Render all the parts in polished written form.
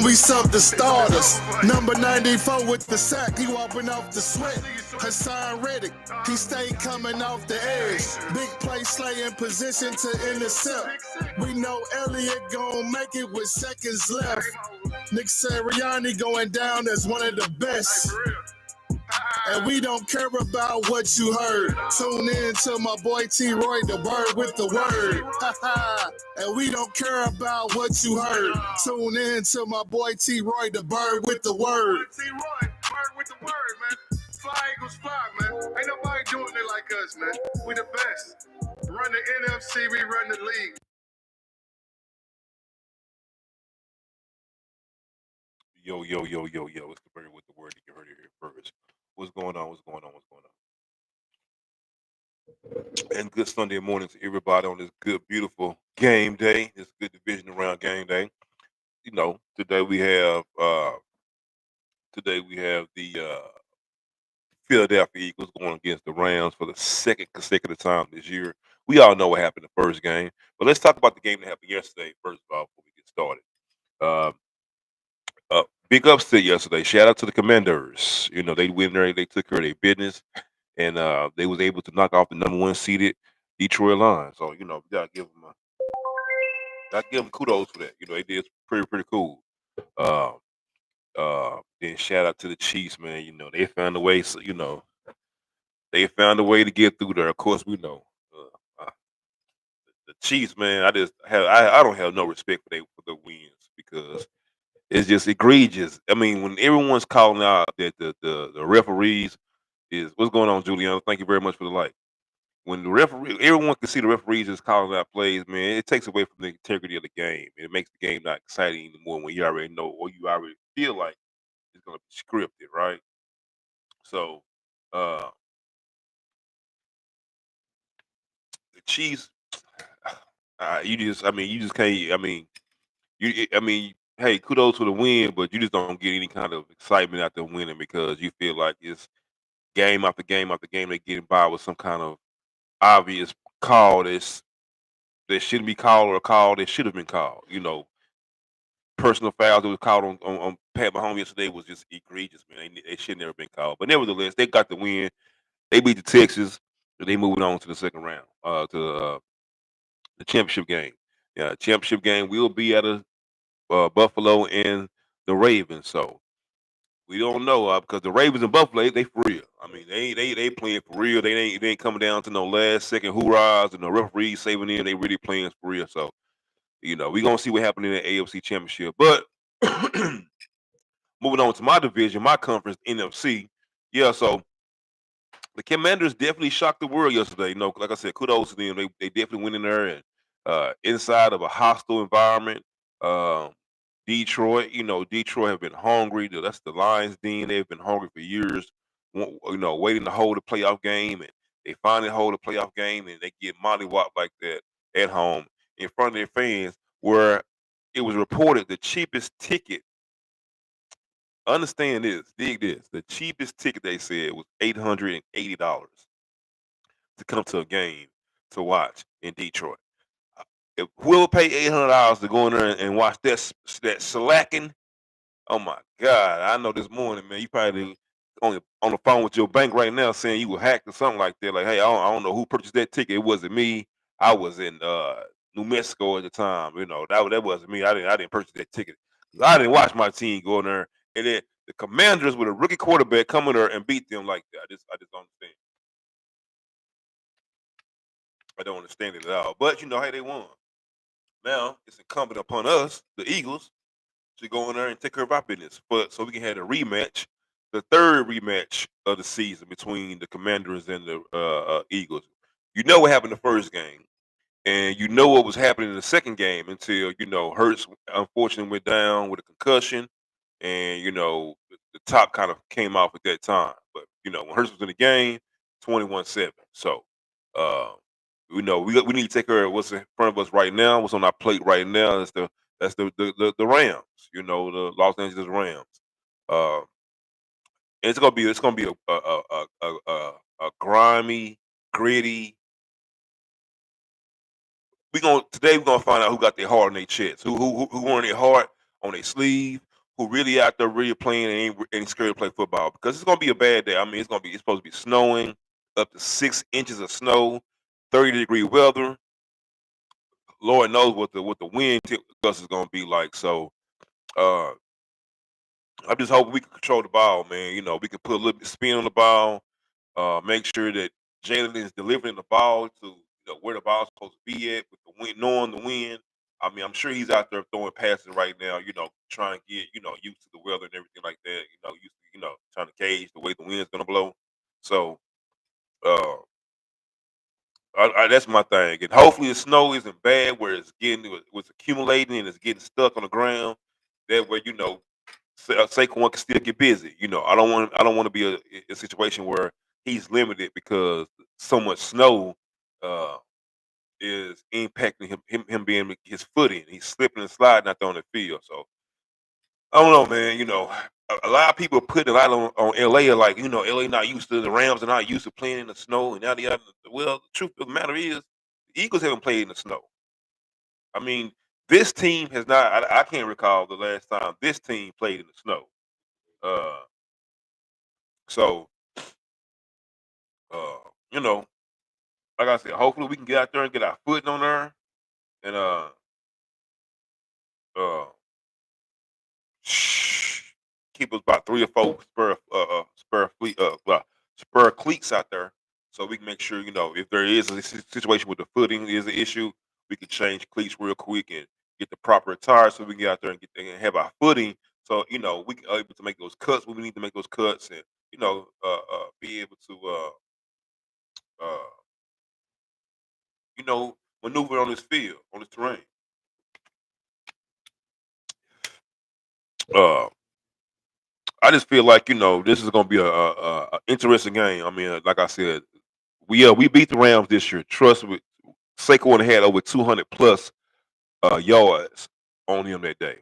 when we sub the starters. Number 94 with the sack, he wiping off the sweat. Hassan Reddick, he stay coming off the edge. Big play slaying position to intercept. We know Elliott gon' make it with seconds left. Nick Sirianni going down as one of the best. And we don't care about what you heard. Tune in to my boy T. Roy, the bird with the word. And we don't care about what you heard. Tune in to my boy T. Roy, the bird with the word. T. Roy, bird with the word, man. Fly Eagles fly, man. Ain't nobody doing it like us, man. We the best. Run the NFC, we run the league. Yo, yo, yo, yo, yo. It's the bird with the word. You heard it here first. What's going on? What's going on? What's going on? And good Sunday morning to everybody on this good, beautiful game day. This good division around game day. You know, today we have the Philadelphia Eagles going against the Rams for the second consecutive time this year. We all know what happened in the first game, but let's talk about the game that happened yesterday first of all before we get started. Uh, Big upset yesterday. Shout out to the Commanders. You know, they went there, they took care of their business, and they was able to knock off the number one seeded Detroit Lions. So you know, we gotta give them kudos for that. You know, they did pretty cool. Uh, then shout out to the Chiefs, man. You know, they found a way. So, you know, they found a way to get through there. Of course, we know the Chiefs, man. I don't have no respect for the wins because it's just egregious. I mean, when everyone's calling out that the referees is what's going on, Juliana. Thank you very much for the like. When the referee, everyone can see the referees is calling out plays, man. It takes away from the integrity of the game. It makes the game not exciting anymore when you already know or you already feel like it's going to be scripted, right? So, uh, the Chiefs, you just can't. I mean, hey, kudos for the win, but you just don't get any kind of excitement after winning because you feel like it's game after game after game they getting by with some kind of obvious call that shouldn't be called or a call that should have been called. You know, personal fouls that was called on Pat Mahomes yesterday was just egregious, man. They should never been called. But nevertheless, they got the win. They beat the Texans, and they moving on to the second round, to the championship game. Yeah, championship game will be at a Buffalo and the Ravens. So we don't know because the Ravens and Buffalo they for real. I mean they playing for real. They ain't coming down to no last second hoorahs and the referees saving in. They really playing for real. So you know we gonna see what happened in the AFC Championship. But moving on to my division, my conference NFC. Yeah, so the Commanders definitely shocked the world yesterday. You know, like I said, kudos to them. They definitely went in there and inside of a hostile environment. Um, Detroit, you know, Detroit have been hungry. That's the Lions' den. They've been hungry for years. You know, waiting to hold a playoff game, and they finally hold a playoff game, and they get mollywopped like that at home in front of their fans. Where it was reported the cheapest ticket. Understand this, dig this. The cheapest ticket they said was $880 to come to a game to watch in Detroit. If whoever paid $800 to go in there and watch that slacking, oh my God! I know this morning, man. You probably on the phone with your bank right now saying you were hacked or something like that. Like, hey, I don't know who purchased that ticket. It wasn't me. I was in New Mexico at the time. You know that wasn't me. I didn't purchase that ticket. I didn't watch my team go in there, and then the Commanders with a rookie quarterback come in there and beat them like that. I just don't understand. I don't understand it at all. But you know, hey, they won. Now it's incumbent upon us, the Eagles, to go in there and take care of our business. But so we can have a rematch, the third rematch of the season between the Commanders and the Eagles. You know what happened the first game, and you know what was happening in the second game until you know Hurts unfortunately went down with a concussion, and you know the top kind of came off at that time. But you know when Hurts was in the game, 21-7. So uh, we know we need to take care of what's in front of us right now. What's on our plate right now is the Rams. You know the Los Angeles Rams. Uh, and it's gonna be a grimy, gritty. We're gonna find out who got their heart on their chest, who wearing their heart on their sleeve, who really out there really playing and ain't scared to play football because it's gonna be a bad day. I mean, it's supposed to be snowing up to 6 inches of snow, 30-degree weather. Lord knows what the wind gust is gonna be like. So uh, I'm just hoping we can control the ball, man. You know, we can put a little bit of spin on the ball. Make sure that Jalen is delivering the ball to where the ball's supposed to be at with the wind, knowing the wind. I mean, I'm sure he's out there throwing passes right now. Trying to get used to the weather and everything like that. Used to, trying to gauge the way the wind's gonna blow. So uh, that's my thing. And hopefully the snow isn't bad where it's was accumulating and it's getting stuck on the ground. That way, Saquon can still get busy. I don't want to be a situation where he's limited because so much snow uh, is impacting him being his footing. He's slipping and sliding out there on the field. So I don't know, man. A lot of people put a lot on LA, like LA not used to the Rams are not used to playing in the snow and yada yada. Well, the truth of the matter is, the Eagles haven't played in the snow. I mean, this team has not. I can't recall the last time this team played in the snow. Uh, so uh, you know, like I said, hopefully we can get out there and get our footing on there and uh keep us about 3 or 4 spur cleats out there, so we can make sure if there is a situation with the footing is an issue, we can change cleats real quick and get the proper attire so we can get out there and have our footing. So we can able to make those cuts when we need to make those cuts and be able to uh, maneuver on this field on this terrain. Uh, I just feel like this is going to be a interesting game. I mean, like I said, we beat the Rams this year. Trust me, Saquon had over 200 plus yards on him that day.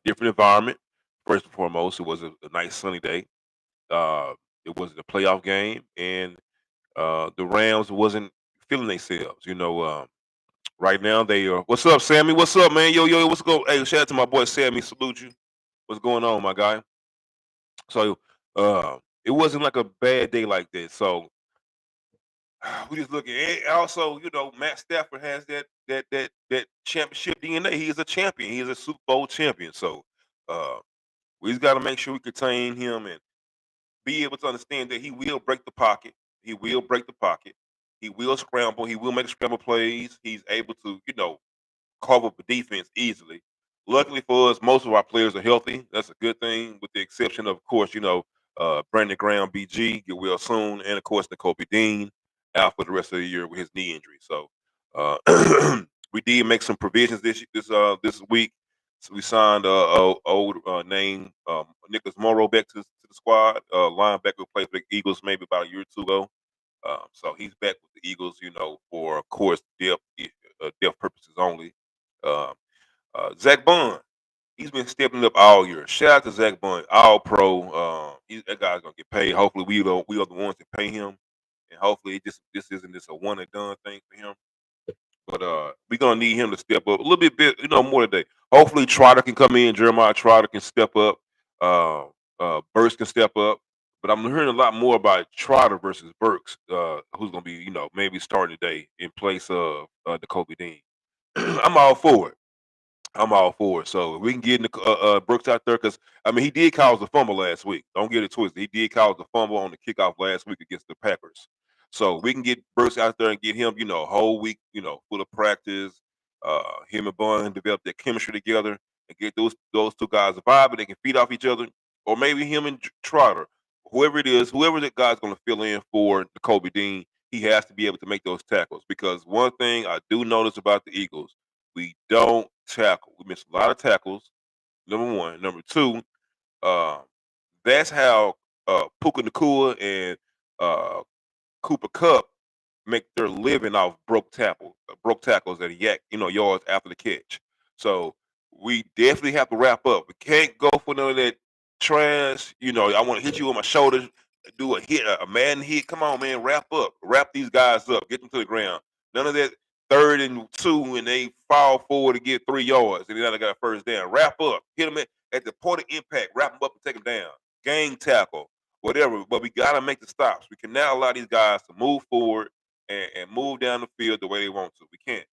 Different environment. First and foremost, it was a nice sunny day. Uh, it was a playoff game, and the Rams wasn't feeling themselves. Right now they are. What's up, Sammy? What's up, man? Yo, what's going? Hey, shout out to my boy Sammy. Salute you. What's going on, my guy? So it wasn't like a bad day like that. So we just looking. And also, Matt Stafford has that championship DNA. He is a champion. He is a Super Bowl champion. So uh, we just got to make sure we contain him and be able to understand that he will break the pocket. He will break the pocket. He will scramble. He will make scramble plays. He's able to, cover up the defense easily. Luckily for us, most of our players are healthy. That's a good thing, with the exception of course, Brandon Graham, BG, get well soon, and of course, N'Kobe Dean out for the rest of the year with his knee injury. So we did make some provisions this week. So we signed old name Nicholas Morrow back to the squad, linebacker who played for the Eagles maybe about a year or two ago. So he's back with the Eagles, for of course depth purposes only. Um, Zach Bond, he's been stepping up all year. Shout out to Zach Bond, all pro. That guy's gonna get paid. Hopefully, we are the ones that pay him, and hopefully, this isn't just a one and done thing for him. But we're gonna need him to step up a little bit, more today. Hopefully, Trotter can come in. Jeremiah Trotter can step up. Uh, Burks can step up. But I'm hearing a lot more about Trotter versus Burks, who's gonna be, maybe starting today in place of the Kobe Dean. I'm all for it. I'm all for it. So if we can get Brooks out there, because I mean he did cause the fumble last week. Don't get it twisted. He did cause the fumble on the kickoff last week against the Packers. So we can get Brooks out there and get him, a whole week, full of practice. Him and Bun develop their chemistry together and get those two guys vibing. They can feed off each other, or maybe him and Trotter, whoever it is, whoever the guy's going to fill in for the Kobe Dean. He has to be able to make those tackles, because one thing I do notice about the Eagles, we don't tackle. We miss a lot of tackles. Number one. Number two, uh, that's how Puka Nakua and uh, Cooper Cup make their living off broke tackles that yak, yards after the catch. So we definitely have to wrap up. We can't go for none of that trash. I want to hit you on my shoulder, do a hit, a man hit. Come on, man, wrap up, wrap these guys up, get them to the ground. None of that 3rd and 2 and they fall forward to get 3 yards and then they got a first down. Wrap up, hit them at point of impact, wrap them up and take them down, gang tackle, whatever. But we gotta make the stops. We cannot allow these guys to move forward and move down the field the way they want to. We can't.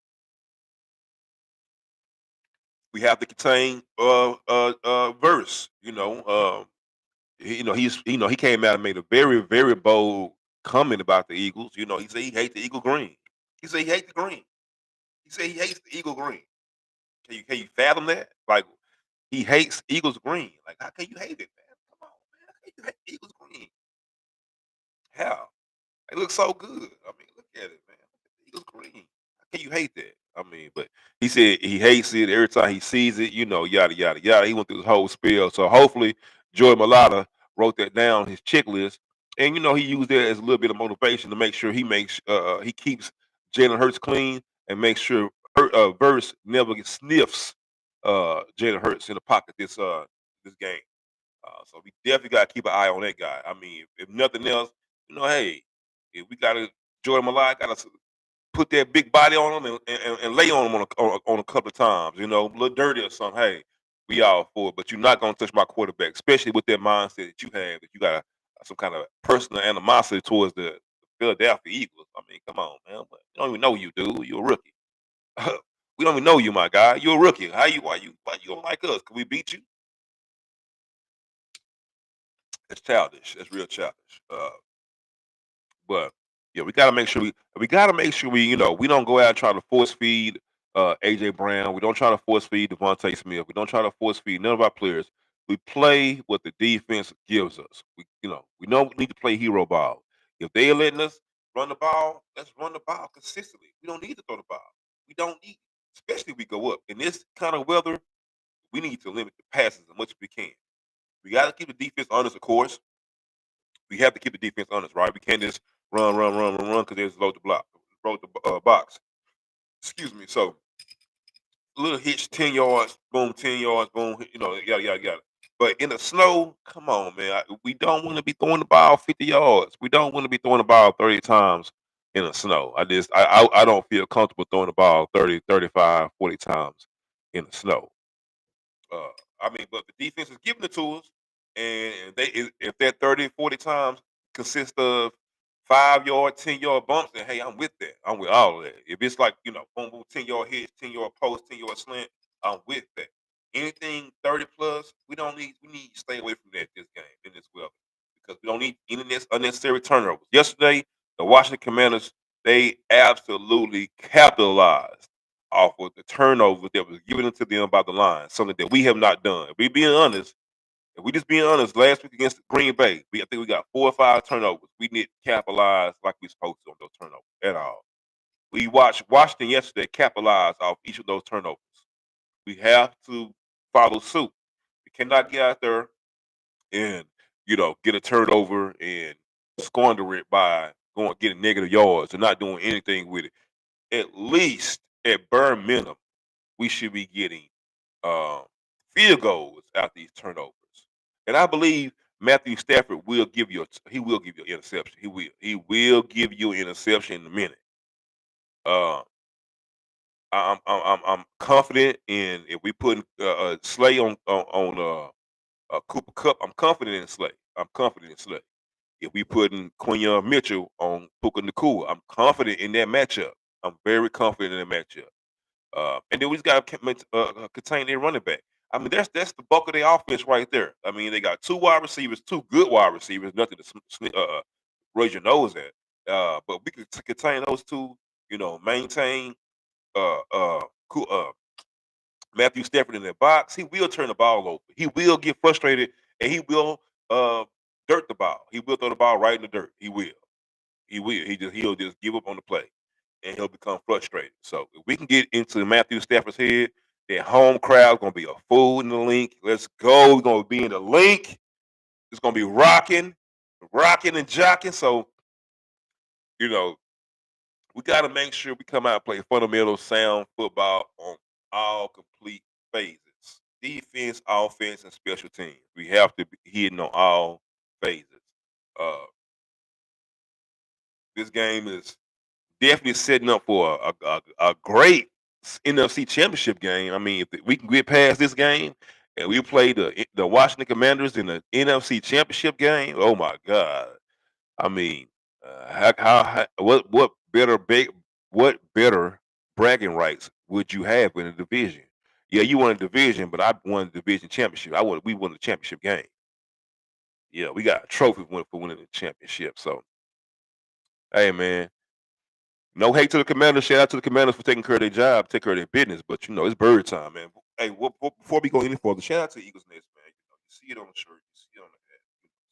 We have to contain verse. He came out and made a very very bold comment about the Eagles. He said he hates the Eagle green. He said he hates the green. He said he hates the Eagle green. Can you fathom that? Like he hates Eagles green. Like how can you hate it, man? Come on, man. How can you hate Eagles green? How? It looks so good. I mean, look at it, man. Look at the Eagles green. How can you hate that? I mean, but he said he hates it every time he sees it. Yada yada yada. He went through this whole spiel. So hopefully, Joey Malata wrote that down on his checklist, and he used that as a little bit of motivation to make sure he keeps Jalen Hurts clean and make sure Verse never sniffs Jalen Hurts in the pocket this game. So we definitely got to keep an eye on that guy. I mean, if nothing else, hey, if we got to Jordan Malai got to put that big body on him and lay on him on a couple of times, a little dirty or something. Hey, we all for it, but you're not gonna touch my quarterback, especially with that mindset that you have that you got some kind of personal animosity towards the Philadelphia Eagles. I mean, come on, man. But you don't even know you, dude. You're a rookie. We don't even know you, my guy. You're a rookie. Why you don't like us? Can we beat you? It's childish. It's real childish. But yeah, we don't go out and try to force feed AJ Brown. We don't try to force feed Devontae Smith. We don't try to force feed none of our players. We play what the defense gives us. We know we need to play hero ball. If they're letting us run the ball, let's run the ball consistently. We don't need to throw the ball. We don't need, especially if we go up. In this kind of weather, we need to limit the passes as much as we can. We got to keep the defense honest, of course. We have to keep the defense honest, right? We can't just run because there's load the block, load the box. Excuse me. So a little hitch, 10 yards, boom, 10 yards, boom. Yada yada yada. But in the snow, come on, man. We don't want to be throwing the ball 50 yards. We don't want to be throwing the ball 30 times in the snow. I don't feel comfortable throwing the ball 30, 35, 40 times in the snow. Uh, but the defense is giving it to us, and if that 30, 40 times consists of 5 yard, 10 yard bumps, then hey, I'm with that. I'm with all of that. If it's like boom, boom, 10 yard hits, 10 yard post, 10 yard slant, I'm with that. Anything 30 plus, we need to stay away from that this game in this weather because we don't need any unnecessary turnovers. Yesterday, the Washington Commanders they absolutely capitalized off of the turnover that was given to them by the line, something that we have not done. If we just being honest, last week against Green Bay, I think we got 4 or 5 turnovers. We didn't capitalize like we supposed to on those turnovers at all. We watched Washington yesterday capitalize off each of those turnovers. We have to follow suit. We cannot get out there and get a turnover and squander it by getting negative yards and not doing anything with it. At least at bare minimum we should be getting uh, field goals out these turnovers. And I believe Matthew Stafford will give you he will give you an interception. He will. He will give you an interception in a minute. Uh, I'm confident in if we put Slay on Cooper Cup. I'm confident in Slay. I'm confident in Slay. If we put in Quinion Mitchell on Puka Nakua, I'm confident in that matchup. I'm very confident in that matchup. And then we just got to contain their running back. I mean, that's the bulk of their offense right there. I mean, they got 2 wide receivers, 2 good wide receivers, nothing to raise your nose at. But we could contain those two, maintain uh, uh, Matthew Stafford in that box. He will turn the ball over. He will get frustrated, and he will dirt the ball. He will throw the ball right in the dirt. He will. He will. He'll just give up on the play, and he'll become frustrated. So if we can get into Matthew Stafford's head, that home crowd gonna be a fool in the link. Let's go. We're gonna be in the link. It's gonna be rocking and jocking. So you know we got to make sure we come out and play fundamental, sound football on all complete phases: defense, offense, and special teams. We have to be hitting on all phases. Uh, this game is definitely setting up for a great NFC Championship game. I mean, if we can get past this game and we played the Washington Commanders in the NFC Championship game. Oh my God! I mean, what better what better bragging rights would you have in a division? Yeah, you won a division, but I won the division championship. We won the championship game. Yeah, we got a trophy for winning the championship. So, hey man, no hate to the Commanders. Shout out to the Commanders for taking care of their job, take care of their business. But it's bird time, man. Hey, before we go any further, shout out to Eagles Nest, man. You see it on the shirt, you see it on the hat.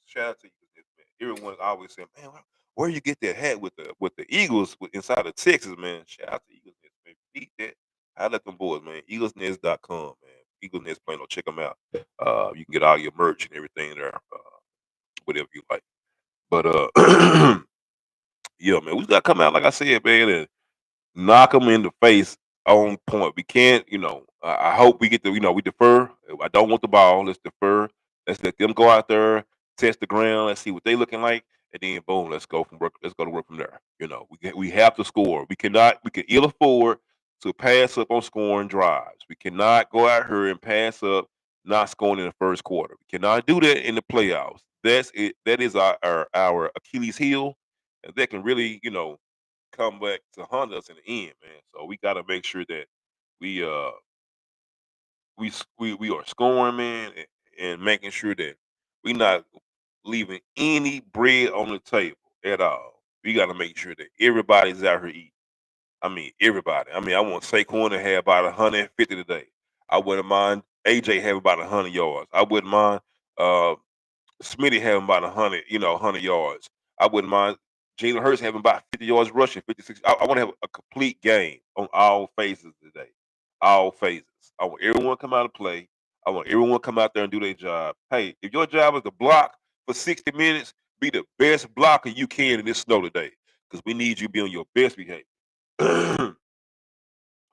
Shout out to Eagles Nest, man. Everyone's always saying, man, where you get that hat with the Eagles inside of Texas, man? Shout out to Eagles Nest, man. Beat that. I let them boys, man. EaglesNest.com, man. Eagles Nest Plano, check them out. You can get all your merch and everything there, whatever you like. But yeah, man, we got to come out like I said, man, and knock them in the face on point. We can't, I hope we get the, we defer. I don't want the ball. Let's defer. Let's let them go out there, test the ground. Let's see what they looking like, and then boom, let's go from work. Let's go to work from there. We have to score. We cannot. We can ill afford to pass up on scoring drives. We cannot go out here and pass up not scoring in the first quarter. We cannot do that in the playoffs. That's it. That is our Achilles heel, and that can really, come back to hunt us in the end, man. So we got to make sure that we we are scoring, man, and making sure that we not leaving any bread on the table at all. We got to make sure that everybody's out here eating. I mean, everybody. I mean, I want Saquon to have about 150 today. I wouldn't mind AJ having about 100 yards. I wouldn't mind uh, Smitty having about 100 yards. I wouldn't mind Jalen Hurts having about 50 yards rushing, 56. I want to have a complete game on all phases today. All phases. I want everyone to come out and play. I want everyone to come out there and do their job. Hey, if your job is to block for 60 minutes, be the best blocker you can in this snow today. Because we need you to be on your best behavior.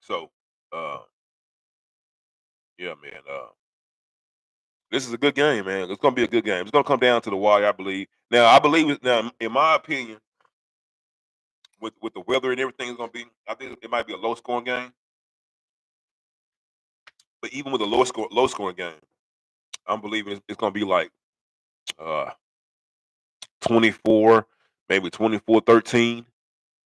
So, uh, yeah, man. This is a good game, man. It's gonna be a good game. It's gonna come down to the wire, I believe. Now, I believe now, in my opinion, with the weather and everything, is gonna be. I think it might be a low scoring game. But even with a low scoring game, I'm believing it's gonna be like uh 24, maybe 24-13.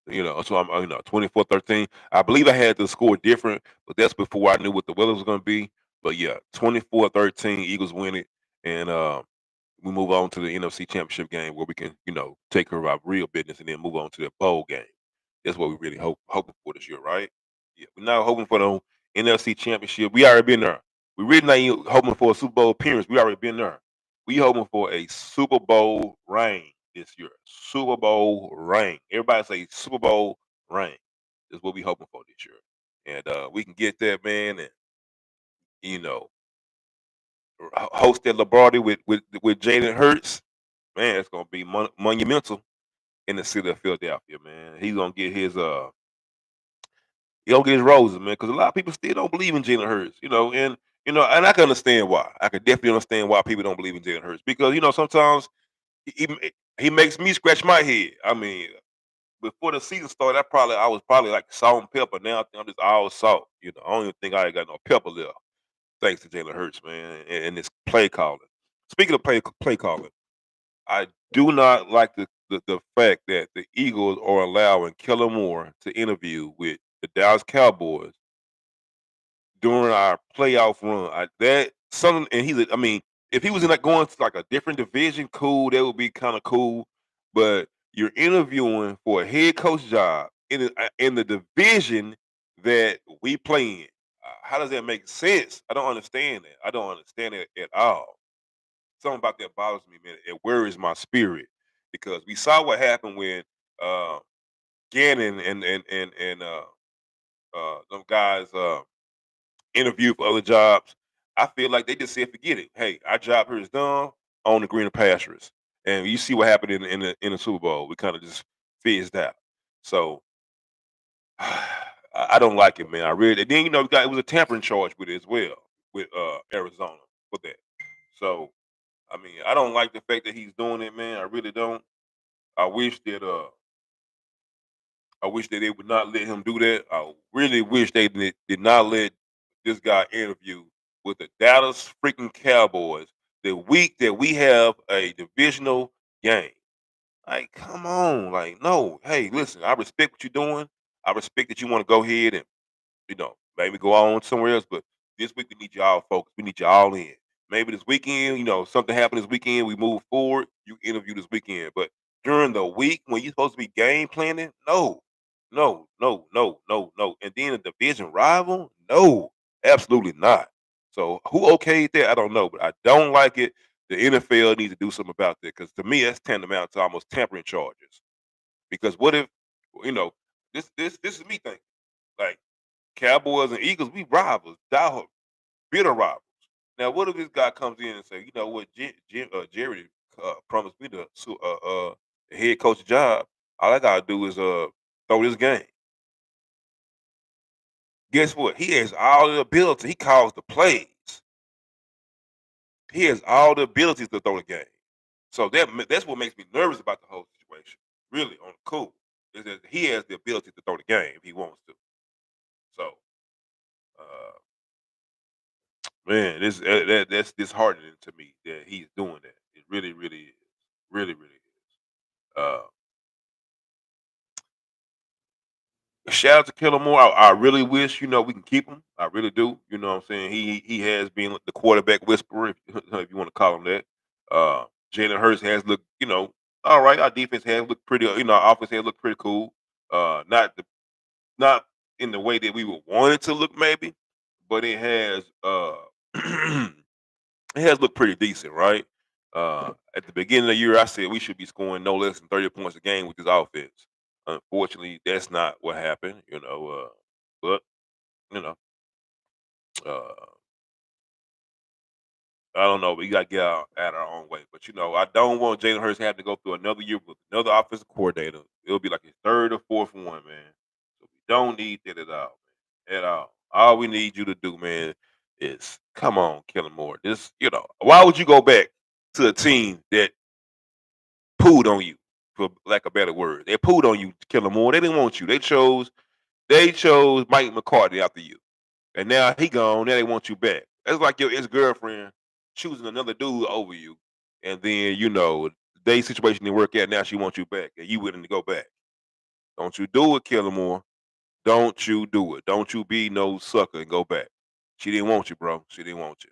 So I'm 24-13. I believe I had the score different, but that's before I knew what the weather was gonna be. But yeah, 24-13, Eagles win it, and we move on to the NFC Championship game where we can, take care of our real business and then move on to the bowl game. That's what we really hoping for this year, right? Yeah, we're not hoping for the NFC Championship. We already been there. We really not even hoping for a Super Bowl appearance. We already been there. We hoping for a Super Bowl ring this year. Super Bowl ring. Everybody say Super Bowl ring. Is what we hoping for this year, and we can get that, man, and you know host that Lombardi with Jalen Hurts. Man, it's gonna be monumental in the city of Philadelphia, man. He gonna get his roses, man, because a lot of people still don't believe in Jalen Hurts, and I can understand why. I can definitely understand why people don't believe in Jalen Hurts because sometimes he he makes me scratch my head. I mean, before the season started, I was probably like salt and pepper. Now I think I'm just all salt. I don't even think I ain't got no pepper left. Thanks to Jalen Hurts, man, and this play calling. Speaking of play calling. I do not like the fact that the Eagles are allowing Kellen Moore to interview with the Dallas Cowboys during our playoff run. That something, and I mean, if he was in like going to like a different division, cool, that would be kind of cool. But you're interviewing for a head coach job in the division that we play in. How does that make sense? I don't understand that. I don't understand it at all. Something about that bothers me, man. It worries my spirit because we saw what happened when uh, Gannon and them guys interviewed for other jobs. I feel like they just said, "Forget it. Hey, our job here is done on the greener pastures." And you see what happened in the Super Bowl. We kind of just fizzed out. So I don't like it, man. I really. And then it was a tampering charge with it as well with Arizona for that. So I mean, I don't like the fact that he's doing it, man. I really don't. I wish that they would not let him do that. I really wish they did not let this guy interview with the Dallas freaking Cowboys the week that we have a divisional game. Like, come on, like, no. Hey, listen, I respect what you're doing. I respect that you want to go ahead and maybe go on somewhere else. But this week we need y'all focused. We need y'all in. Maybe this weekend, something happened this weekend. We move forward. You interview this weekend, but during the week when you're supposed to be game planning, no, no, no, no, no, no. And then a division rival, no, absolutely not. So who okayed that? I don't know, but I don't like it. The NFL needs to do something about that because to me that's tantamount to almost tampering charges. Because what if, you know, this is me thinking like Cowboys and Eagles, we rivals, die bitter rivals. Now, what if this guy comes in and say, you know what, Jerry promised me the head coach job. All I gotta do is throw this game. Guess what? He has all the ability. He calls the plays. He has all the abilities to throw the game. So that's what makes me nervous about the whole situation. Really, on the cool, is that he has the ability to throw the game if he wants to. So, uh, man, that's disheartening to me that he's doing that. It really, really is. Really, really is. Uh, Shout out to Kellen Moore. I really wish we can keep him. I really do. You know what I'm saying? He has been the quarterback whisperer, if you want to call him that. Jalen Hurts has looked all right. Our defense has looked pretty. Our offense has looked pretty cool. Not in the way that we would want it to look, maybe, but it has. It has looked pretty decent, right? At the beginning of the year, I said we should be scoring no less than 30 points a game with this offense. Unfortunately, that's not what happened, but you know, uh, I don't know. We got to get out our own way. But I don't want Jalen Hurts having to go through another year with another offensive coordinator. It'll be like his third or fourth one, man. So we don't need that at all, man. At all. All we need you to do, man, is come on, Kellen Moore. Why would you go back to a team that pooed on you, for lack of better word? They pooed on you, Kellen Moore. They didn't want you. They chose Mike McCarthy after you. And now he gone. Now they want you back. That's like your ex girlfriend choosing another dude over you, and then they situation didn't work out. Now she wants you back, and you willing to go back. Don't you do it, Killamore. Don't you do it. Don't you be no sucker and go back. She didn't want you, bro. She didn't want you.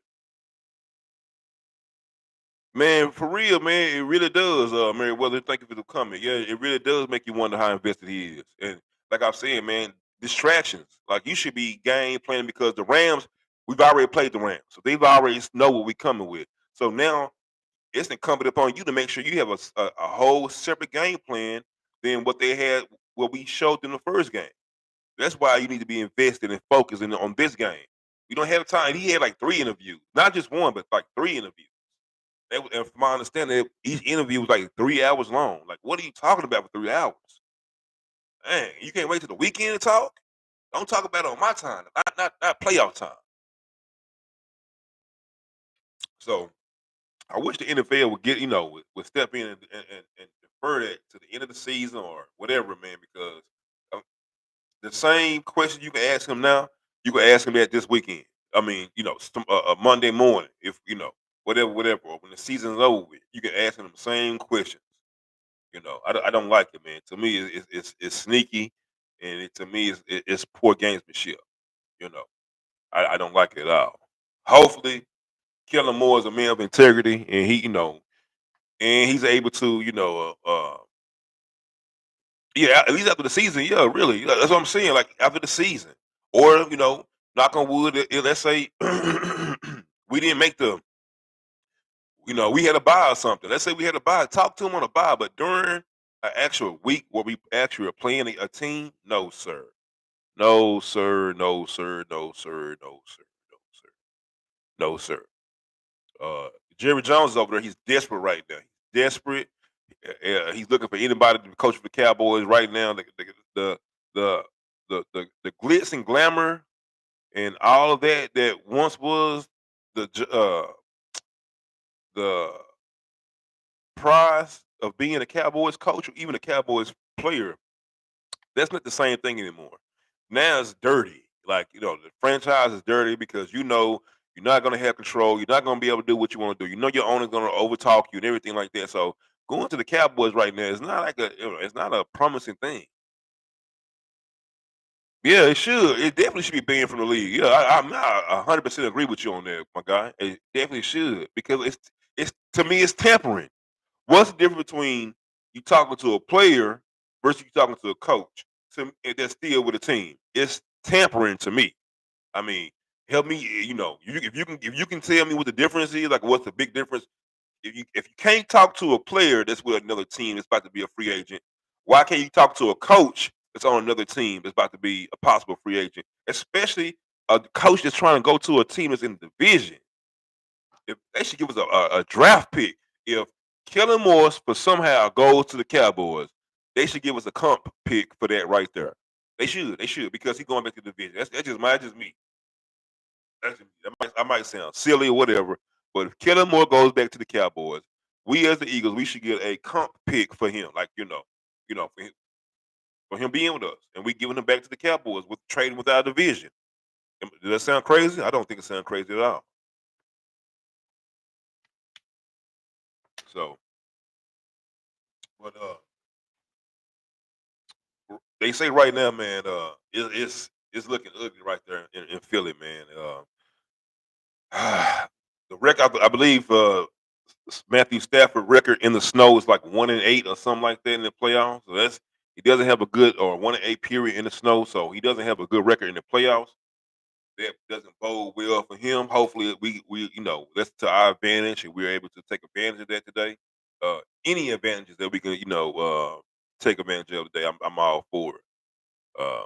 Man, for real, man, it really does, Meriwether. Thank you for the comment. Yeah, it really does make you wonder how invested he is. And like I'm saying, man, distractions. Like you should be game planning because the Rams, we've already played the Rams, so they've already know what we're coming with. So now it's incumbent upon you to make sure you have a whole separate game plan than what they had, what we showed in the first game. That's why you need to be invested and focused on this game. You don't have time. He had like 3 interviews, not just one, but like 3 interviews. And from my understanding, each interview was like 3 hours long. Like, what are you talking about for 3 hours? Man, you can't wait till the weekend to talk. Don't talk about it on my time, not playoff time. So I wish the NFL would would step in and defer that to the end of the season or whatever, man. Because uh, the same question you can ask him now, you can ask him that this weekend. I mean, Monday morning, if whatever, or when the season's over, you can ask him the same questions. I don't like it, man. To me, it's sneaky, and to me, it's poor gamesmanship. You know, I don't like it at all. Hopefully, Kellen Moore is a man of integrity, and and he's able to, yeah, at least after the season, yeah, really, that's what I'm saying. Like after the season, or knock on wood, let's say we didn't make we had a buy or something. Let's say we had a buy. Talk to him on a buy, but during an actual week where we actually are playing a team, no, sir. No, sir. No, sir. No, sir. No, sir. No, sir. No, sir. Uh, Jerry Jones is over there. He's desperate right now. He's desperate. He's looking for anybody to coach for the Cowboys right now. The the the glitz and glamour and all of that once was the prize of being a Cowboys coach or even a Cowboys player. That's not the same thing anymore. Now it's dirty. Like the franchise is dirty because You're not gonna have control. You're not gonna be able to do what you want to do. You know your owner's gonna overtalk you and everything like that. So going to the Cowboys right now is not like it's not a promising thing. Yeah, it should. It definitely should be banned from the league. Yeah, I'm not 100% agree with you on that, my guy. It definitely should because it's to me it's tampering. What's the difference between you talking to a player versus you talking to a coach? That's still with a team. It's tampering to me. I mean, help me. If you can tell me what the difference is, like what's the big difference? If you can't talk to a player that's with another team that's about to be a free agent, why can't you talk to a coach that's on another team that's about to be a possible free agent? Especially a coach that's trying to go to a team that's in the division. If they should give us a draft pick. If Kellen Morse for somehow goes to the Cowboys, they should give us a comp pick for that right there. They should. They should because he's going back to the division. That's just me. I might sound silly or whatever, but if Kellen Moore goes back to the Cowboys, we as the Eagles, we should get a comp pick for him, like for him being with us, and we giving him back to the Cowboys with trading with our division. Does that sound crazy? I don't think it sounds crazy at all. So, but they say right now, man, it's looking ugly right there in Philly, man. The record, I believe, Matthew Stafford record in the snow is like 1-8 or something like that in the playoffs. So he doesn't have a good or 1-8 period in the snow, so he doesn't have a good record in the playoffs. That doesn't bode well for him. Hopefully, we that's to our advantage, and we're able to take advantage of that today. Any advantages that we can take advantage of today, I'm all for it. Uh,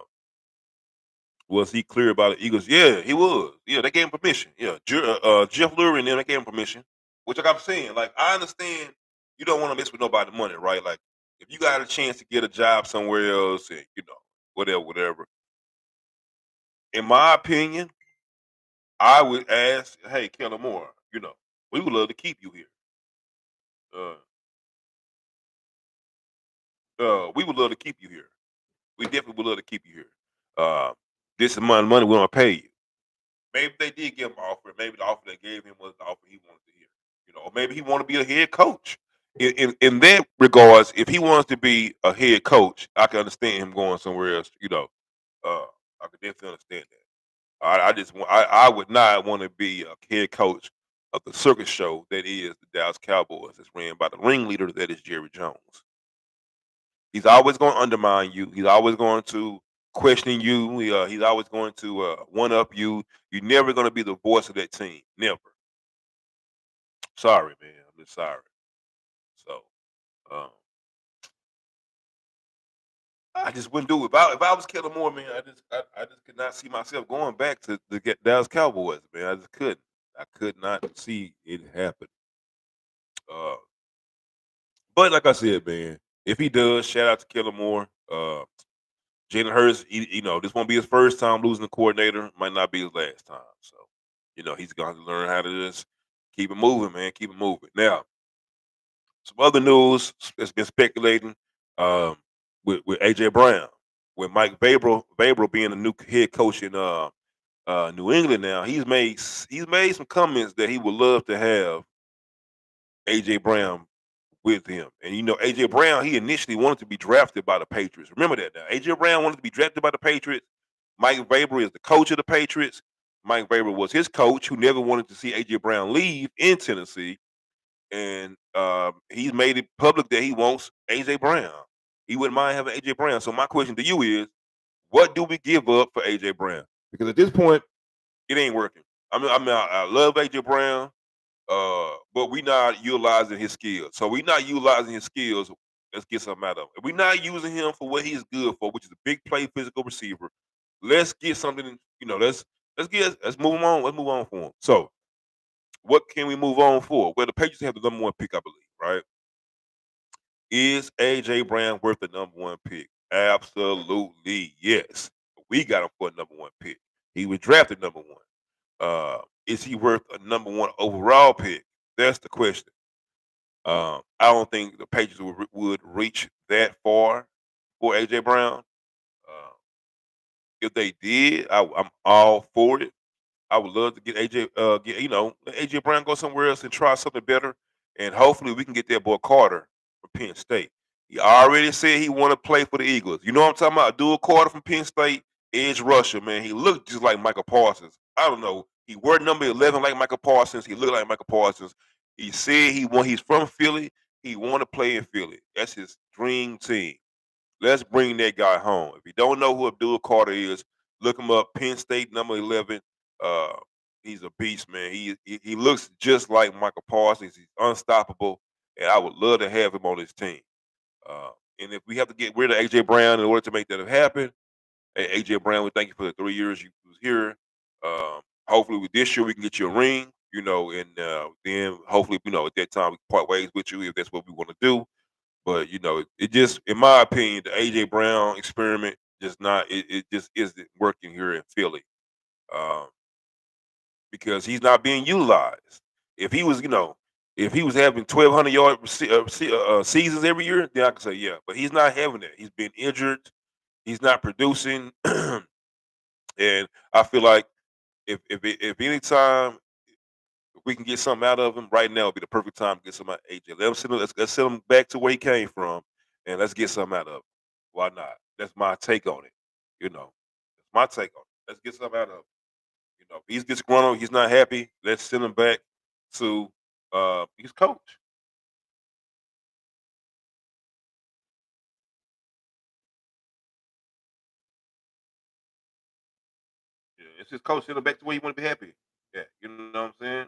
was he clear about the Eagles? Yeah, he was. Yeah, they gave him permission. Yeah, Jeff Lurie and them, they gave him permission. Which, like I'm saying, like I understand you don't want to mess with nobody's money, right? Like if you got a chance to get a job somewhere else, and whatever, whatever. In my opinion, I would ask, hey, Kellen Moore, we would love to keep you here. Uh, we would love to keep you here. We definitely would love to keep you here. This amount of money we want to pay you. Maybe they did give him an offer. Maybe the offer they gave him was the offer he wanted to hear. Or maybe he wanted to be a head coach. In that regards, if he wants to be a head coach, I can understand him going somewhere else. I could definitely understand that. I would not want to be a head coach of the circus show that is the Dallas Cowboys. That's ran by the ringleader that is Jerry Jones. He's always going to undermine you. He's always going to question you. He's always going to one up you. You're never going to be the voice of that team. Never. Sorry, man. I'm just sorry. So um, I just wouldn't do it. If I was Kellen Moore, man, I just could not see myself going back to get Dallas Cowboys, man. I just couldn't. I could not see it happen. Uh, but like I said, man, if he does, shout out to Kellen Moore. Jalen Hurts, this won't be his first time losing the coordinator. Might not be his last time. So, he's going to learn how to just keep it moving, man. Keep it moving. Now, some other news that's been speculating with AJ Brown, with Mike Vrabel being the new head coach in New England. Now he's made some comments that he would love to have AJ Brown with him. And AJ Brown, he initially wanted to be drafted by the Patriots. Remember that now. AJ Brown wanted to be drafted by the Patriots. Mike Vrabel is the coach of the Patriots. Mike Vrabel was his coach who never wanted to see AJ Brown leave in Tennessee. And he's made it public that he wants AJ Brown. He wouldn't mind having AJ Brown. So my question to you is, what do we give up for AJ Brown? Because at this point, it ain't working. I love AJ Brown, but we not utilizing his skills. So we not utilizing his skills. Let's get something out of him. If we're not using him for what he's good for, which is a big play physical receiver, let's get something. Let's move him on. Let's move on for him. So what can we move on for? Well, the Patriots have the number one pick, I believe, right? Is AJ Brown worth the number one pick? Absolutely, yes. We got him for a number one pick. He was drafted number one. Is he worth a number one overall pick? That's the question. I don't think the Patriots would reach that far for AJ Brown. Uh, if they did, I'm all for it. I would love to get AJ, get let AJ Brown go somewhere else and try something better, and hopefully we can get that boy Carter from Penn State. He already said he want to play for the Eagles. You know what I'm talking about? Dual Carter from Penn State, edge rusher, man. He looked just like Michael Parsons. I don't know. He wore number 11 like Michael Parsons. He looked like Michael Parsons. He said he's from Philly. He want to play in Philly. That's his dream team. Let's bring that guy home. If you don't know who Abdul Carter is, look him up. Penn State number 11. Uh, he's a beast, man. He looks just like Michael Parsons. He's unstoppable, and I would love to have him on this team. Uh, and if we have to get rid of AJ Brown in order to make that happen, hey, AJ Brown, we thank you for the 3 years you was here. Hopefully, with this year we can get you a ring. And then hopefully, at that time we can part ways with you if that's what we want to do. But it just, in my opinion, the AJ Brown experiment just not it just isn't working here in Philly, um, because he's not being utilized. If he was, if he was having 1,200 yard seasons every year, then I could say yeah. But he's not having that. He's been injured. He's not producing, and I feel like if any time if we can get something out of him right now, would be the perfect time to get some out of AJ. Let's send him back to where he came from, and let's get something out of him. Why not? That's my take on it. That's my take on it. Let's get something out of him. If he's disgruntled, he's not happy. Let's send him back to his coach. Yeah, it's his coach. Send him back to where you want to be happy. Yeah, you know what I'm saying?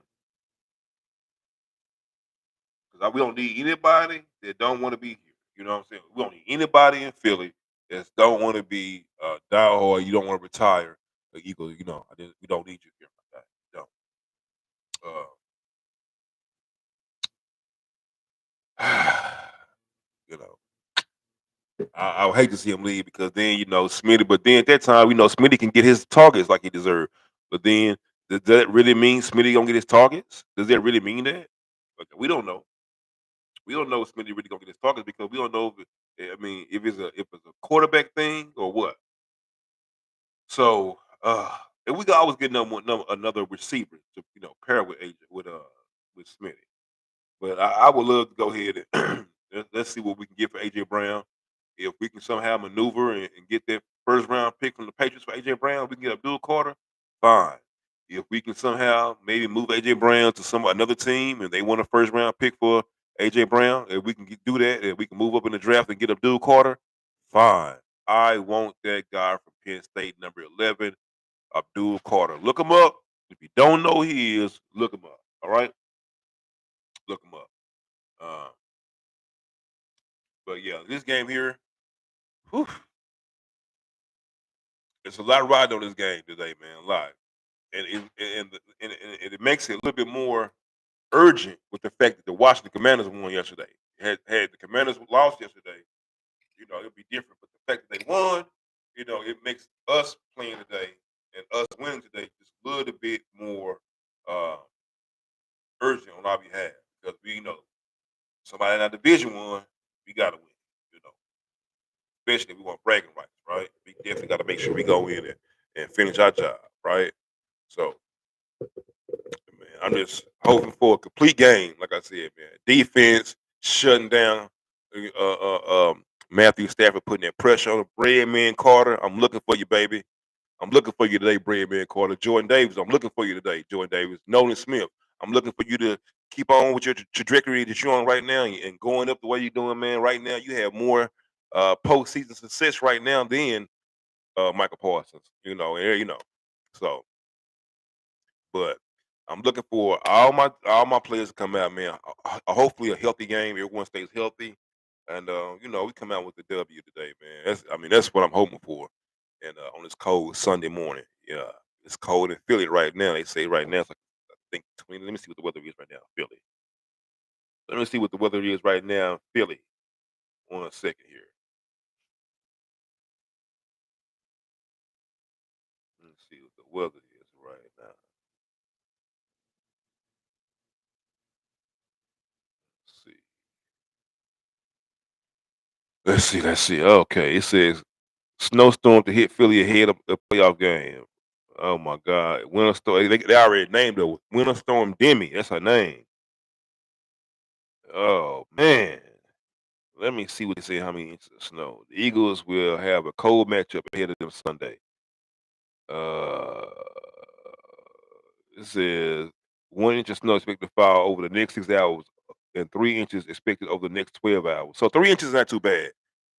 Because we don't need anybody that don't want to be here. You know what I'm saying? We don't need anybody in Philly that don't want to be down or you don't want to retire. The Eagles, we don't need you here, my guy. We don't. you know, I would hate to see him leave because then Smitty. But then at that time, Smitty can get his targets like he deserved. But then does that really mean Smitty gonna get his targets? Does that really mean that? We don't know. We don't know if Smitty really gonna get his targets because we don't know if it's a quarterback thing or what. So and we can always get another receiver to pair with AJ with Smitty. But I would love to go ahead and let's see what we can get for AJ Brown. If we can somehow maneuver and get that first round pick from the Patriots for AJ Brown, we can get Abdul Carter. Fine. If we can somehow maybe move AJ Brown to another team and they want a first round pick for AJ Brown, if we can do that, and we can move up in the draft and get Abdul Carter, fine. I want that guy from Penn State, number 11, Abdul Carter. Look him up. If you don't know who he is, look him up. All right, look him up. Uh, but yeah, this game here, whew, it's a lot riding on this game today, man. A lot, and it makes it a little bit more urgent with the fact that the Washington Commanders won yesterday. Had the Commanders lost yesterday, it'd be different. But the fact that they won, it makes us playing today and us winning today just a little bit more uh, urgent on our behalf because we know somebody in our division one, we gotta win. You know, especially if we want bragging rights, right? We definitely got to make sure we go in and finish our job, right? So, man, I'm just hoping for a complete game. Like I said, man, defense shutting down Matthew Stafford, putting that pressure on the bread man Carter. I'm looking for you, baby. I'm looking for you today, Breadman Carter. Jordan Davis, I'm looking for you today, Jordan Davis. Nolan Smith, I'm looking for you to keep on with your trajectory that you're on right now and going up the way you're doing, man. Right now, you have more postseason success right now than Michael Parsons, So, but I'm looking for all my players to come out, man. Hopefully, a healthy game. Everyone stays healthy, and we come out with the W today, man. That's what I'm hoping for. And on this cold Sunday morning, yeah, it's cold in Philly right now. They say right now it's like I think 20. Let me see what the weather is right now, in Philly. Let me see what the weather is right now, in Philly. 1 second here. Let me see what the weather is right now. Let's see. Let's see. Let's see. Okay, it says snowstorm to hit Philly ahead of the playoff game. Oh my God, Winter Storm. They already named her Winter Storm Demi. That's her name. Oh man. Let me see what they say. How many inches of snow? The Eagles will have a cold matchup ahead of them Sunday. Uh, it says 1 inch of snow expected to fall over the next 6 hours, and 3 inches expected over the next 12 hours. So 3 inches is not too bad.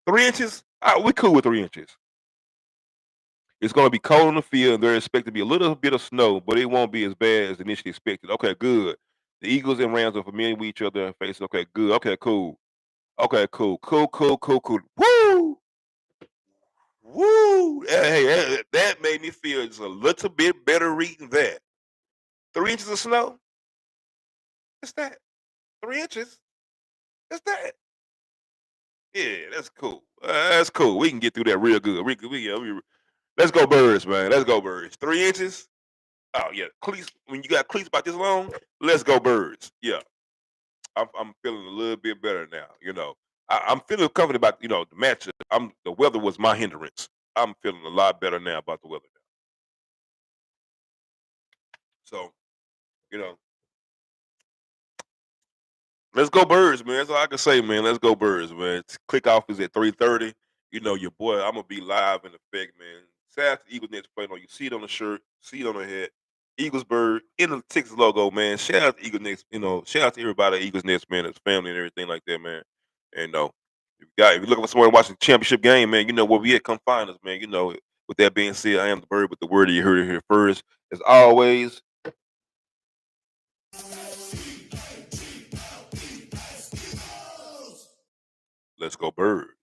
3 inches, we cool with 3 inches. It's going to be cold on the field, and they're expected to be a little bit of snow, but it won't be as bad as initially expected. Okay, good. The Eagles and Rams are familiar with each other and face. Okay, good. Okay, cool. Okay, cool. Cool, cool, cool, cool. Woo! Woo! Hey, that made me feel just a little bit better reading that. 3 inches of snow? What's that? 3 inches? That's that. Yeah, that's cool. That's cool. We can get through that real good. Let's go birds, man. Let's go birds. 3 inches? Oh yeah, cleats. When you got cleats about this long, let's go birds. Yeah, I'm feeling a little bit better now. I'm feeling confident about the matchup. The weather was my hindrance. I'm feeling a lot better now about the weather now. So you know, let's go birds, man. That's all I can say, man. Let's go birds, man. Click off is at 3:30. Your boy. I'm gonna be live in effect, man. South Eagles Nets playing on. You see it on the shirt, see it on the head. Eagles bird in the Texas logo, man. Shout out to Eagles Nets. Shout out to everybody at Eagles Nets, man. His family and everything like that, man. And if you're looking for somewhere to watch the championship game, man, you know where we at. Come find us, man. With that being said, I am the bird with the word. You heard it here first. As always, let's go birds.